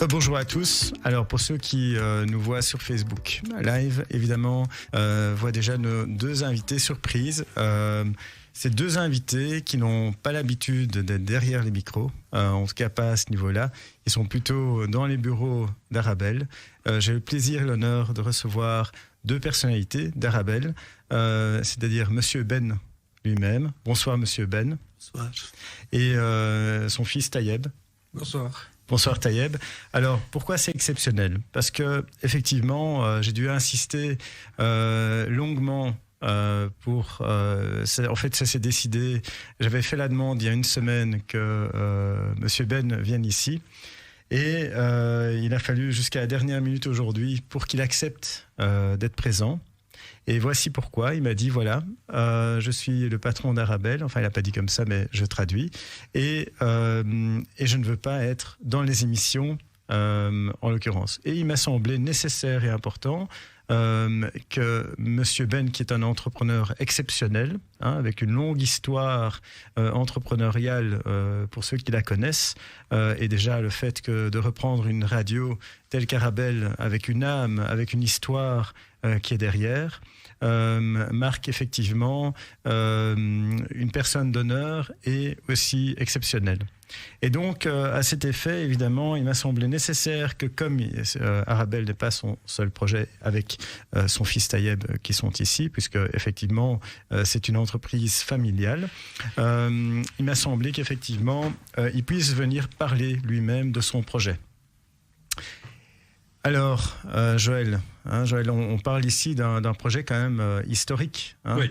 Bonjour à tous. Alors pour ceux qui nous voient sur Facebook Live, évidemment, voient déjà nos deux invités surprises. Ces deux invités qui n'ont pas l'habitude d'être derrière les micros, en tout cas pas à ce niveau-là. Ils sont plutôt dans les bureaux d'Arabelle. J'ai le plaisir et l'honneur de recevoir deux personnalités d'Arabelle, c'est-à-dire Monsieur Ben lui-même. Bonsoir Monsieur Ben. Bonsoir. Et son fils Tayeb. Bonsoir. Bonsoir Tayeb. Alors pourquoi c'est exceptionnel ? Parce que effectivement, j'ai dû insister longuement en fait, ça s'est décidé. J'avais fait la demande il y a une semaine que Monsieur Ben vienne ici. Et il a fallu jusqu'à la dernière minute aujourd'hui pour qu'il accepte d'être présent. Et voici pourquoi. Il m'a dit, voilà, je suis le patron d'Arabelle. Enfin, il n'a pas dit comme ça, mais je traduis. Et je ne veux pas être dans les émissions, en l'occurrence. Et il m'a semblé nécessaire et important que Monsieur Ben, qui est un entrepreneur exceptionnel, avec une longue histoire entrepreneuriale pour ceux qui la connaissent, et déjà le fait que de reprendre une radio telle qu'Arabelle, avec une âme, avec une histoire qui est derrière, marque effectivement une personne d'honneur et aussi exceptionnelle. Et donc, à cet effet, évidemment, il m'a semblé nécessaire que, comme Arabelle n'est pas son seul projet avec son fils Tayeb qui sont ici, puisque effectivement, c'est une entreprise familiale, il m'a semblé qu'effectivement, il puisse venir parler lui-même de son projet. Alors, Joël, on parle ici d'un projet quand même historique. Oui.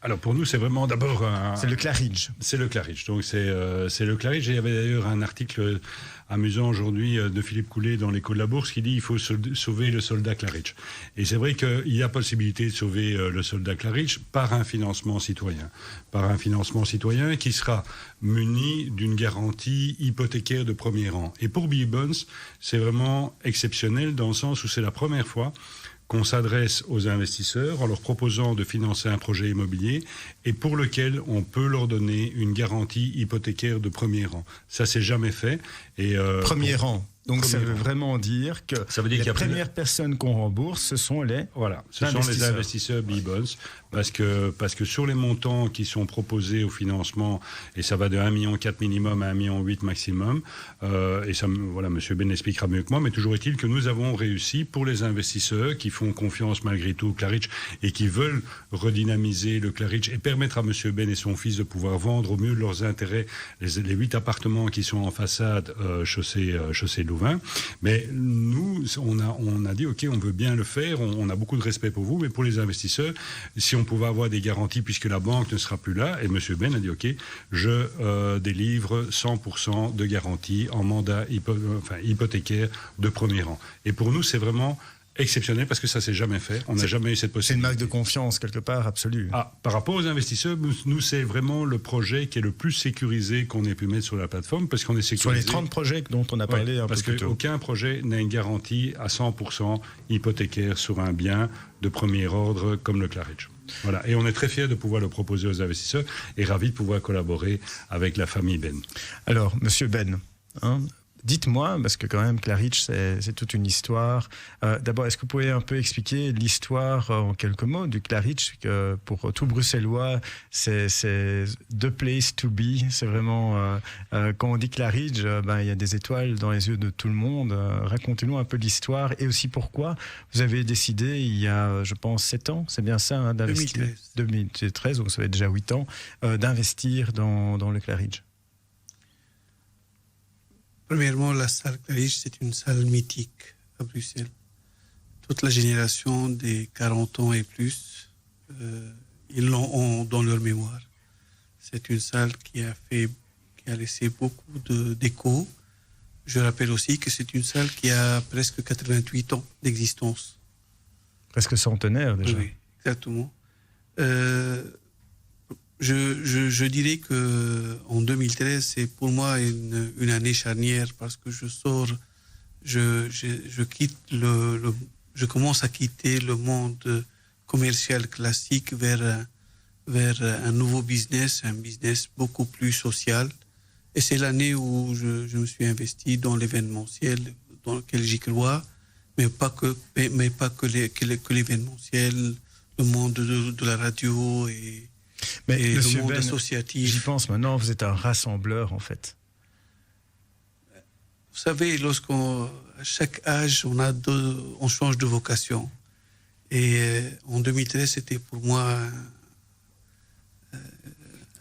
Alors pour nous, c'est vraiment d'abord c'est le Claridge. C'est le Claridge. Donc c'est le Claridge. Et il y avait d'ailleurs un article amusant aujourd'hui de Philippe Coulet dans l'Écho de la Bourse qui dit il faut sauver le soldat Claridge. Et c'est vrai qu'il y a possibilité de sauver le soldat Claridge par un financement citoyen. Par un financement citoyen qui sera muni d'une garantie hypothécaire de premier rang. Et pour B-Bonds, c'est vraiment exceptionnel dans le sens où c'est la première fois qu'on s'adresse aux investisseurs en leur proposant de financer un projet immobilier et pour lequel on peut leur donner une garantie hypothécaire de premier rang. Ça, c'est jamais fait. Et premier rang. Donc ça veut vraiment dire que les premières personnes qu'on rembourse, ce sont les investisseurs B-Bonds, parce que sur les montants qui sont proposés au financement, et ça va de 1,4 million minimum à 1,8 million maximum, et ça, voilà, Monsieur Ben expliquera mieux que moi, mais toujours est-il que nous avons réussi pour les investisseurs qui font confiance malgré tout au Claridge et qui veulent redynamiser le Claridge et permettre à Monsieur Ben et son fils de pouvoir vendre au mieux de leurs intérêts les 8 appartements qui sont en façade chaussée Louvain. Mais nous, on a dit, OK, on veut bien le faire, on a beaucoup de respect pour vous, mais pour les investisseurs, si on pouvait avoir des garanties puisque la banque ne sera plus là, et M. Ben a dit, OK, je délivre 100% de garantie en mandat hypothécaire de premier rang. Et pour nous, c'est vraiment exceptionnel parce que ça s'est jamais fait. On n'a jamais eu cette possibilité. C'est une marque de confiance quelque part absolue. Par rapport aux investisseurs, nous c'est vraiment le projet qui est le plus sécurisé qu'on ait pu mettre sur la plateforme parce qu'on est sécurisé. Sur les 30 projets dont on a parlé un peu plus tôt. Parce qu'aucun projet n'a une garantie à 100% hypothécaire sur un bien de premier ordre comme le Claridge. Voilà. Et on est très fiers de pouvoir le proposer aux investisseurs et ravis de pouvoir collaborer avec la famille Ben. Alors, Monsieur Ben, dites-moi, parce que quand même Claridge, c'est toute une histoire. D'abord, est-ce que vous pouvez un peu expliquer l'histoire en quelques mots du Claridge, que pour tout Bruxellois, c'est the place to be. C'est vraiment, quand on dit Claridge, il y a des étoiles dans les yeux de tout le monde. Racontez-nous un peu l'histoire et aussi pourquoi vous avez décidé, il y a, je pense, 7 ans, c'est bien ça, d'investir. 2013, donc ça fait déjà 8 ans, d'investir dans le Claridge. Premièrement, la salle Claridge, c'est une salle mythique à Bruxelles. Toute la génération des 40 ans et plus, ils l'ont dans leur mémoire. C'est une salle qui a laissé beaucoup d'écho. Je rappelle aussi que c'est une salle qui a presque 88 ans d'existence. Presque centenaire déjà. Oui, exactement. Je dirais que en 2013, c'est pour moi une année charnière parce que je commence à quitter le monde commercial classique vers un nouveau business, un business beaucoup plus social. Et c'est l'année où je me suis investi dans l'événementiel, dans lequel j'y crois, mais pas que l'événementiel, le monde de la radio et le monde associatif. J'y pense maintenant, vous êtes un rassembleur en fait. Vous savez, à chaque âge, on change de vocation. Et en 2013, c'était pour moi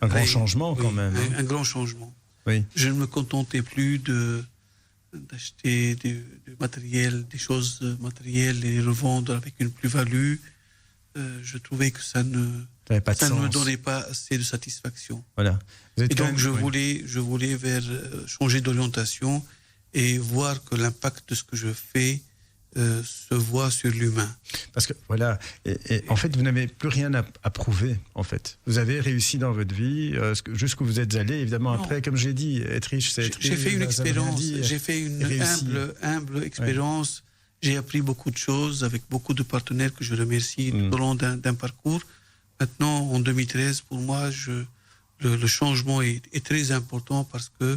un grand changement quand même. Un grand changement. Oui. Je ne me contentais plus d'acheter du matériel, des choses matérielles et les revendre avec une plus-value. Je trouvais que ça ne me donnait pas assez de satisfaction. Voilà. Et donc je voulais changer d'orientation et voir que l'impact de ce que je fais se voit sur l'humain. Parce que voilà, et en fait, vous n'avez plus rien à prouver. En fait, vous avez réussi dans votre vie jusqu'où vous êtes allé. Évidemment, après, comme j'ai dit, être riche, c'est être riche. J'ai fait une expérience. J'ai fait une humble expérience. Ouais. J'ai appris beaucoup de choses avec beaucoup de partenaires que je remercie tout au long d'un parcours. Maintenant, en 2013, pour moi, le changement est très important parce que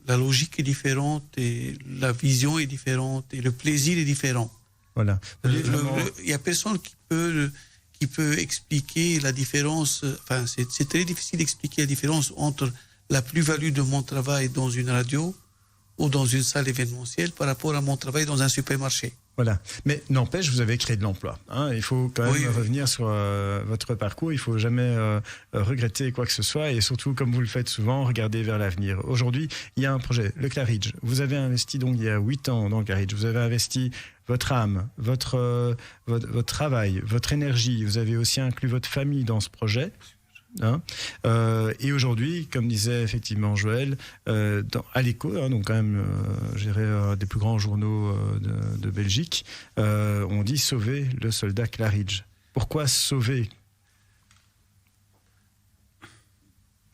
la logique est différente et la vision est différente et le plaisir est différent. Voilà. Il n'y a personne qui peut expliquer la différence. Enfin, c'est très difficile d'expliquer la différence entre la plus-value de mon travail dans une radio ou dans une salle événementielle par rapport à mon travail dans un supermarché. Voilà. Mais n'empêche, vous avez créé de l'emploi. Il faut quand même revenir sur votre parcours. Il ne faut jamais regretter quoi que ce soit. Et surtout, comme vous le faites souvent, regarder vers l'avenir. Aujourd'hui, il y a un projet, le Claridge. Vous avez investi donc il y a 8 ans dans le Claridge. Vous avez investi votre âme, votre travail, votre énergie. Vous avez aussi inclus votre famille dans ce projet. Et aujourd'hui, comme disait effectivement Joël, à l'Écho, donc quand même, je dirais, des plus grands journaux de Belgique, on dit sauver le soldat Claridge. Pourquoi sauver?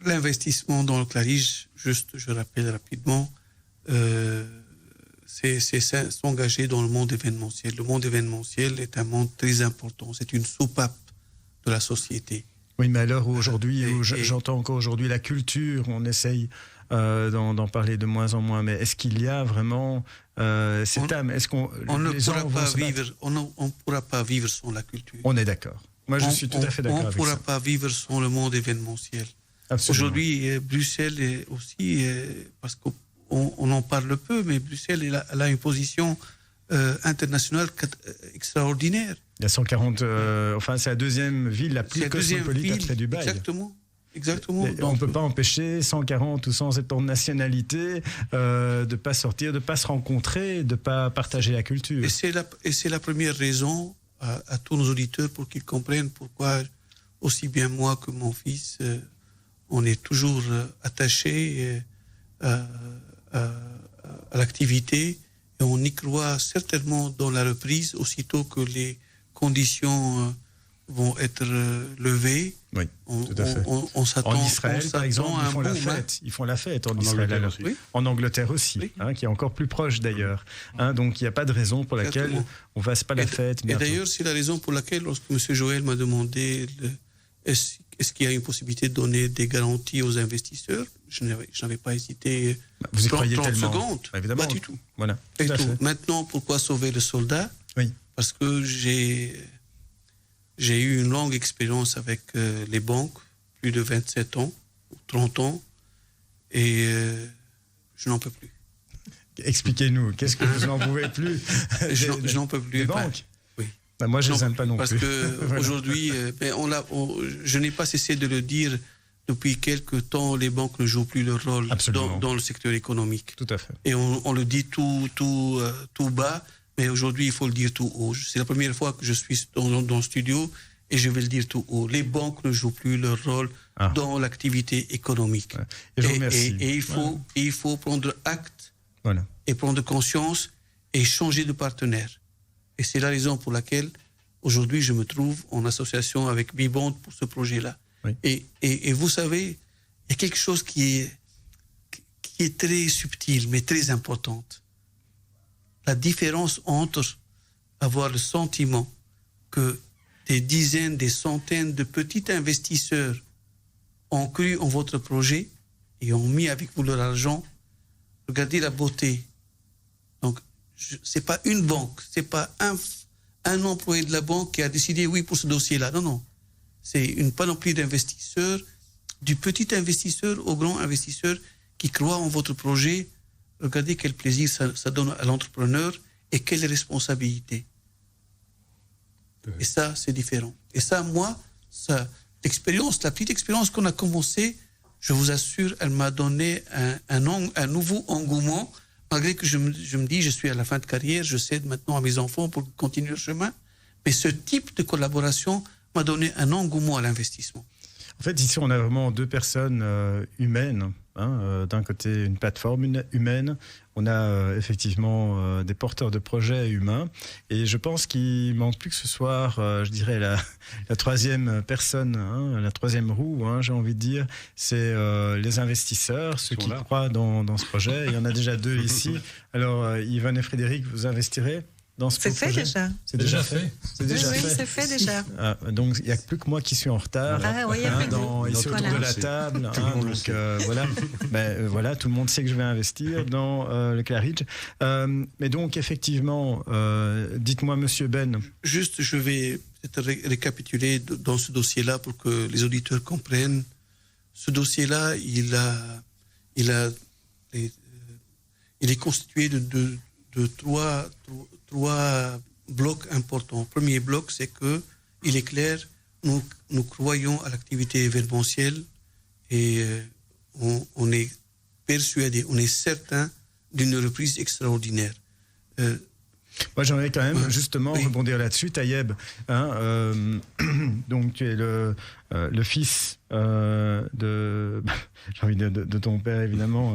L'investissement dans le Claridge, juste, je rappelle rapidement, c'est s'engager dans le monde événementiel. Le monde événementiel est un monde très important. C'est une soupape de la société. Oui, mais à l'heure où aujourd'hui, j'entends encore aujourd'hui la culture, on essaye d'en parler de moins en moins, mais est-ce qu'il y a vraiment cette âme? Est-ce qu'on ne pourra pas vivre sans la culture. On est d'accord. Moi, je suis tout à fait d'accord avec ça. On ne pourra pas vivre sans le monde événementiel. Absolument. Aujourd'hui, Bruxelles est aussi, parce qu'on en parle peu, mais Bruxelles elle a une position internationale extraordinaire. Il y a 140, c'est la deuxième ville la plus cosmopolite après Dubaï. Exactement. On ne peut pas empêcher 140 ou 170 nationalités de ne pas sortir, de ne pas se rencontrer, de ne pas partager la culture. Et c'est la première raison à tous nos auditeurs pour qu'ils comprennent pourquoi, aussi bien moi que mon fils, on est toujours attachés à l'activité et on y croit certainement dans la reprise aussitôt que les conditions vont être levées. Oui, tout à fait. On s'attend en Israël, par exemple, ils font la fête en Israël. En Angleterre aussi, qui est encore plus proche d'ailleurs. Donc il n'y a pas de raison pour laquelle on ne fasse pas la fête. Et d'ailleurs, c'est la raison pour laquelle, lorsque M. Joël m'a demandé est-ce qu'il y a une possibilité de donner des garanties aux investisseurs, je n'avais pas hésité. Vous y croyez 30 tellement. secondes. Évidemment. Pas du tout. Voilà. Tout. Maintenant, pourquoi sauver le soldat? Oui. Parce que j'ai eu une longue expérience avec les banques, plus de 27 ans, ou 30 ans, et je n'en peux plus. Expliquez-nous, qu'est-ce que vous n'en pouvez plus? Je n'en peux plus. Les banques? Oui. Moi, je ne les aime pas non plus. Parce qu'aujourd'hui, je n'ai pas cessé de le dire, depuis quelque temps, les banques ne jouent plus leur rôle dans le secteur économique. Tout à fait. Et on le dit tout bas, mais aujourd'hui, il faut le dire tout haut. C'est la première fois que je suis dans le studio et je vais le dire tout haut. Les banques ne jouent plus leur rôle dans l'activité économique. Ouais. Et je vous remercie. Et il faut prendre acte et prendre conscience et changer de partenaire. Et c'est la raison pour laquelle, aujourd'hui, je me trouve en association avec Bibond pour ce projet-là. Oui. Et vous savez, il y a quelque chose qui est très subtil, mais très importante. La différence entre avoir le sentiment que des dizaines, des centaines de petits investisseurs ont cru en votre projet et ont mis avec vous leur argent. Regardez la beauté Donc, c'est pas une banque, c'est pas un employé de la banque qui a décidé oui pour ce dossier-là. Non. C'est une panoplie d'investisseurs, du petit investisseur au grand investisseur qui croit en votre projet. Regardez quel plaisir ça donne à l'entrepreneur et quelle responsabilité. Et ça, c'est différent. Et ça, moi, la petite expérience qu'on a commencée, je vous assure, elle m'a donné un nouveau engouement, malgré que je me dis, je suis à la fin de carrière, je cède maintenant à mes enfants pour continuer le chemin. Mais ce type de collaboration m'a donné un engouement à l'investissement. En fait, ici, on a vraiment deux personnes humaines. D'un côté, une plateforme humaine. On a effectivement des porteurs de projets humains. Et je pense qu'il manque plus que ce soir, je dirais, la troisième personne, la troisième roue, j'ai envie de dire. C'est les investisseurs, ceux qui croient dans ce projet. Il y en a déjà deux ici. Alors, Yvonne et Frédéric, vous investirez dans ce projet? C'est fait déjà. C'est déjà fait. C'est déjà fait. Oui, c'est fait déjà. Donc il n'y a plus que moi qui suis en retard. Ici autour de la table. Donc voilà. Voilà, tout le monde sait que je vais investir dans le Claridge. Mais donc effectivement, dites-moi, Monsieur Ben. Juste, je vais peut-être récapituler dans ce dossier-là pour que les auditeurs comprennent. Ce dossier-là, il est constitué de trois blocs importants. Le premier bloc, c'est que il est clair, nous croyons à l'activité événementielle et on est persuadé, on est certain d'une reprise extraordinaire. Moi, j'aimerais quand même justement rebondir là-dessus, Taïeb. Donc, tu es le fils de ton père, évidemment.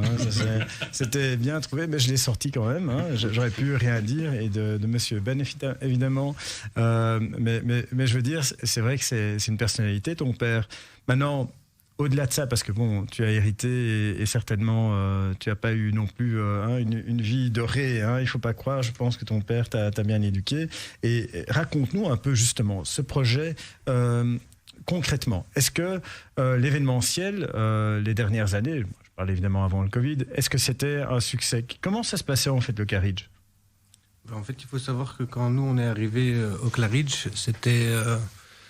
C'était bien trouvé, mais je l'ai sorti quand même. J'aurais pu rien dire. Et de Monsieur Ben, évidemment. Mais je veux dire, c'est vrai que c'est une personnalité, ton père. Maintenant, au-delà de ça, parce que bon, tu as hérité et certainement tu n'as pas eu non plus une vie dorée. Il ne faut pas croire, je pense que ton père t'a bien éduqué. Et raconte-nous un peu justement ce projet concrètement. Est-ce que l'événementiel, les dernières années, je parle évidemment avant le Covid, est-ce que c'était un succès? Comment ça se passait en fait le Claridge? En fait, il faut savoir que quand nous on est arrivé au Claridge,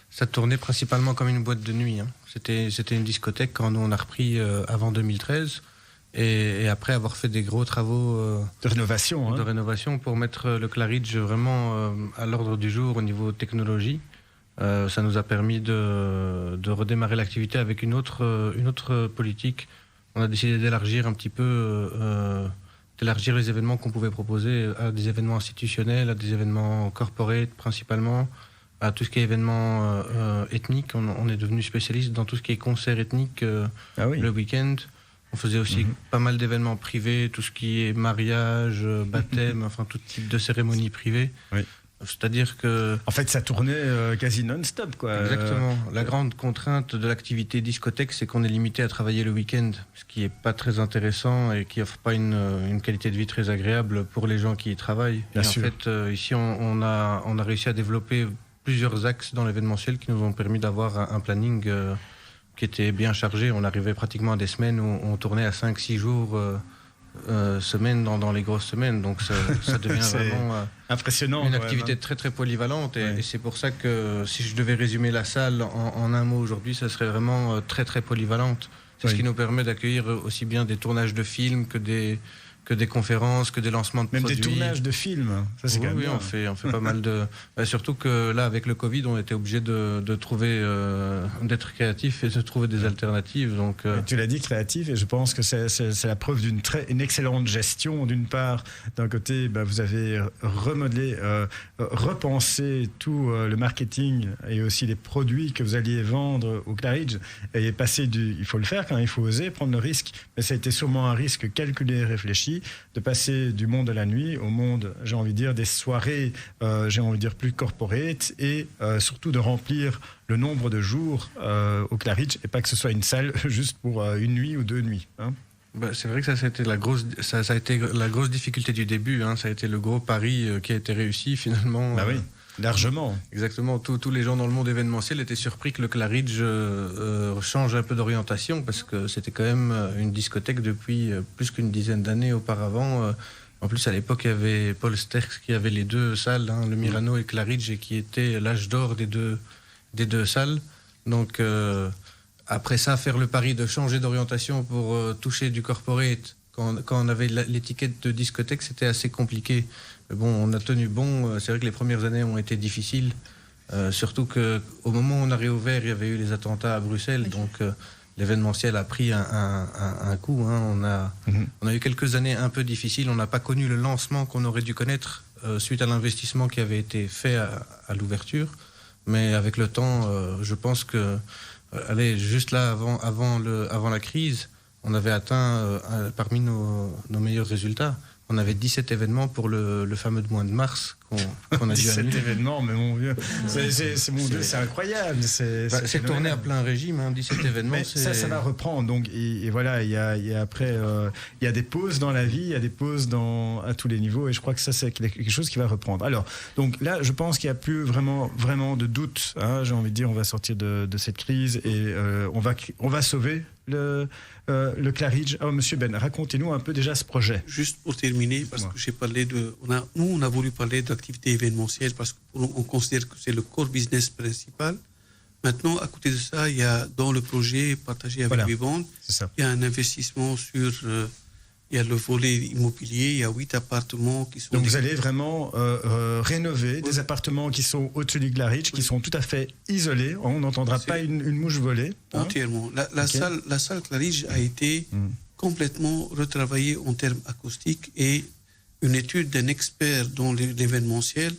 ça tournait principalement comme une boîte de nuit. C'était une discothèque quand nous on a repris avant 2013 et après avoir fait des gros travaux de rénovation pour mettre le Claridge vraiment à l'ordre du jour au niveau technologie. Ça nous a permis de redémarrer l'activité avec une autre politique. On a décidé d'élargir un petit peu, d'élargir les événements qu'on pouvait proposer à des événements institutionnels, à des événements corporate principalement, à tout ce qui est événements ethniques. On est devenu spécialiste dans tout ce qui est concert ethnique le week-end. On faisait aussi pas mal d'événements privés, tout ce qui est mariage, baptême, enfin tout type de cérémonie privée. Oui. C'est-à-dire que... En fait, ça tournait quasi non-stop, quoi. Exactement. La grande contrainte de l'activité discothèque, c'est qu'on est limité à travailler le week-end, ce qui n'est pas très intéressant et qui offre pas une qualité de vie très agréable pour les gens qui y travaillent. Bien et sûr. En fait, ici, on a réussi à développer plusieurs axes dans l'événementiel qui nous ont permis d'avoir un planning qui était bien chargé. On arrivait pratiquement à des semaines où on tournait à 5-6 jours semaine dans les grosses semaines. Donc ça devient vraiment impressionnant, une activité très très polyvalente. Et c'est pour ça que si je devais résumer la salle en un mot aujourd'hui, ça serait vraiment très très polyvalente. C'est ce qui nous permet d'accueillir aussi bien des tournages de films que des conférences, que des lancements de produits. Même des tournages de films, ça c'est quand même bien. On fait pas mal de... surtout que là, avec le Covid, on était obligé de trouver, d'être créatif et de trouver des alternatives. Donc, Tu l'as dit, créatif, et je pense que c'est la preuve d'une excellente gestion. D'une part, d'un côté, vous avez remodelé, repensé tout le marketing et aussi les produits que vous alliez vendre au Claridge, et passer il faut le faire quand il faut oser prendre le risque, mais ça a été sûrement un risque calculé et réfléchi, de passer du monde de la nuit au monde, j'ai envie de dire, des soirées, j'ai envie de dire plus corporate, et surtout de remplir le nombre de jours au Claridge, et pas que ce soit une salle juste pour une nuit ou 2 nuits. C'est vrai que ça a été la grosse difficulté du début. Ça a été le gros pari qui a été réussi finalement. Oui. Largement. Exactement. Tous les gens dans le monde événementiel étaient surpris que le Claridge change un peu d'orientation, parce que c'était quand même une discothèque depuis plus qu'une dizaine d'années auparavant. En plus, à l'époque, il y avait Paul Sterks qui avait les deux salles, le Mirano et Claridge, et qui était l'âge d'or des deux salles. Donc, après ça, faire le pari de changer d'orientation pour toucher du corporate, quand on avait l'étiquette de discothèque, c'était assez compliqué. Mais bon, on a tenu bon. C'est vrai que les premières années ont été difficiles. Surtout qu'au moment où on a réouvert, il y avait eu les attentats à Bruxelles. Oui. Donc, l'événementiel a pris un coup. On a eu quelques années un peu difficiles. On n'a pas connu le lancement qu'on aurait dû connaître suite à l'investissement qui avait été fait à l'ouverture. Mais avec le temps, je pense que, juste là, avant la crise, on avait atteint parmi nos meilleurs résultats. On avait 17 événements pour le fameux mois de mars qu'on a dû annuler. 17 événements, mais mon vieux, c'est incroyable. C'est tourné à plein régime, 17 événements. Mais ça va reprendre. Donc, et voilà, il y a après, il y a des pauses dans la vie, il y a des pauses à tous les niveaux, et je crois que ça, c'est quelque chose qui va reprendre. Alors, donc là, je pense qu'il n'y a plus vraiment de doute. J'ai envie de dire, on va sortir de cette crise et on va sauver le Claridge. Monsieur Ben, racontez-nous un peu déjà ce projet. Juste pour terminer, parce que j'ai parlé on a voulu parler d'activité événementielle parce qu'on considère que c'est le core business principal. Maintenant, à côté de ça, il y a dans le projet partagé avec Vivante, il y a un investissement sur... il y a le volet immobilier, il y a 8 appartements qui sont... Donc vous allez vraiment rénover des appartements qui sont au-dessus du Claridge, qui sont tout à fait isolés. On n'entendra pas une mouche voler. Entièrement. La salle Claridge a été complètement retravaillée en termes acoustiques et une étude d'un expert dans l'événementiel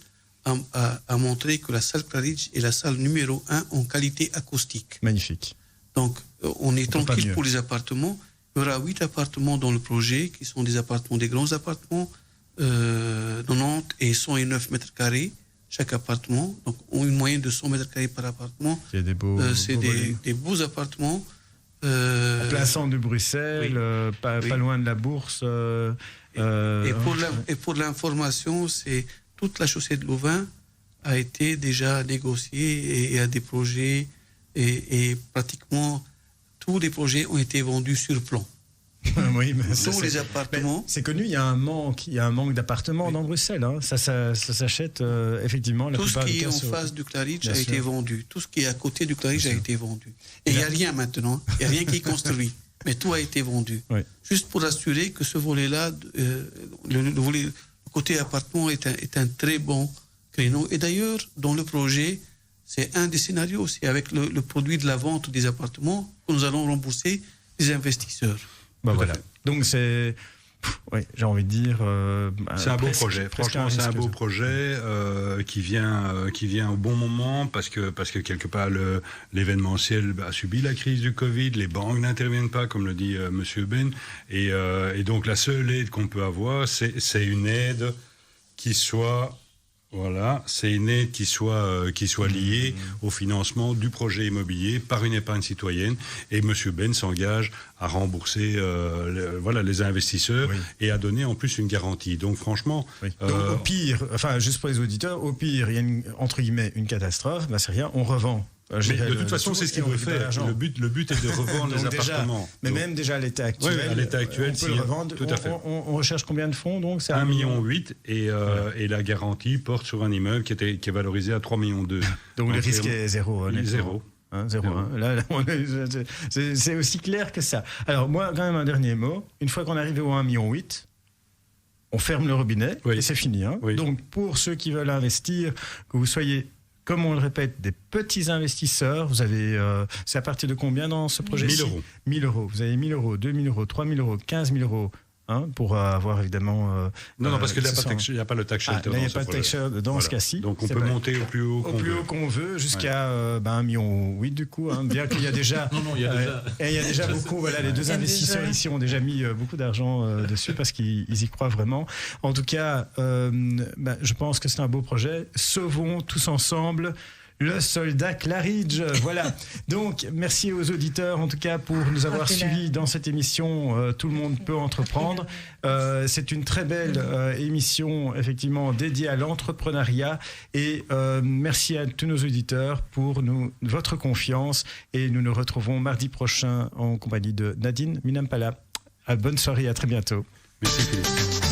a montré que la salle Claridge est la salle numéro 1 en qualité acoustique. Magnifique. Donc on est tranquille pour les appartements. Il y aura 8 appartements dans le projet, qui sont des grands appartements, 90 et 109 mètres carrés, chaque appartement. Donc, on a une moyenne de 100 mètres carrés par appartement. C'est des beaux appartements. En plein centre de Bruxelles, pas loin de la Bourse. Et pour l'information, c'est toute la chaussée de Louvain a été déjà négociée et il y a des projets et pratiquement... Tous les projets ont été vendus sur plan. Oui, mais tous les appartements. C'est connu, il y a un manque d'appartements dans Bruxelles. Ça s'achète effectivement. Tout ce qui est en face du Claridge a été vendu. Tout ce qui est à côté du Claridge a été vendu. Et il n'y a rien maintenant. Il n'y a rien qui est construit. Mais tout a été vendu. Oui. Juste pour assurer que ce volet-là, le côté appartement est un très bon créneau. Et d'ailleurs, dans le projet, c'est un des scénarios. C'est avec le produit de la vente des appartements que nous allons rembourser les investisseurs. Voilà. Donc c'est... j'ai envie de dire... c'est un beau projet. Franchement, c'est un beau projet qui vient au bon moment parce que quelque part, l'événementiel a subi la crise du Covid, les banques n'interviennent pas, comme le dit Monsieur Ben. Et donc, la seule aide qu'on peut avoir, c'est une aide qui soit... Voilà, c'est une aide qui soit liée au financement du projet immobilier par une épargne citoyenne. Et M. Ben s'engage à rembourser les investisseurs et à donner en plus une garantie. Donc franchement... Donc, au pire, juste pour les auditeurs, au pire, il y a entre guillemets une catastrophe, c'est rien, on revend. Mais de toute façon, c'est ce qu'il veut faire. Le but est de revendre les appartements. Mais même déjà à l'état actuel, à l'état actuel, on peut le revendre. Tout à fait. On recherche combien de fonds donc? 1,8 million et la garantie porte sur un immeuble qui est valorisé à 3,2 millions. Donc le risque est zéro. Zéro. Là, c'est aussi clair que ça. Alors moi, quand même un dernier mot. Une fois qu'on arrive au 1,8 million, on ferme le robinet et c'est fini. Donc pour ceux qui veulent investir, que vous soyez... Comme on le répète, des petits investisseurs. Vous avez, c'est à partir de combien dans ce projet-ci? 1 000 euros. 1 000 euros. Vous avez 1 000 euros, 2 000 euros, 3 000 euros, 15 000 euros. Pour avoir évidemment... non, parce qu'il n'y a pas le tax shelter. Il n'y a pas de tax shelter dans ce cas-ci. Donc on peut monter au plus haut qu'on veut. Au plus haut qu'on veut, jusqu'à 1,8 million du coup. Bien qu'il y a déjà... il y a déjà beaucoup... les deux investisseurs ici ont déjà mis beaucoup d'argent dessus parce qu'ils y croient vraiment. En tout cas, je pense que c'est un beau projet. Sauvons tous ensemble le soldat Claridge. Voilà. Donc, merci aux auditeurs, en tout cas, pour nous avoir suivis dans cette émission. Tout le monde peut entreprendre. C'est une très belle émission, effectivement, dédiée à l'entrepreneuriat. Et merci à tous nos auditeurs pour votre confiance. Et nous nous retrouvons mardi prochain en compagnie de Nadine Minampala. Bonne soirée, à très bientôt. Merci Philippe.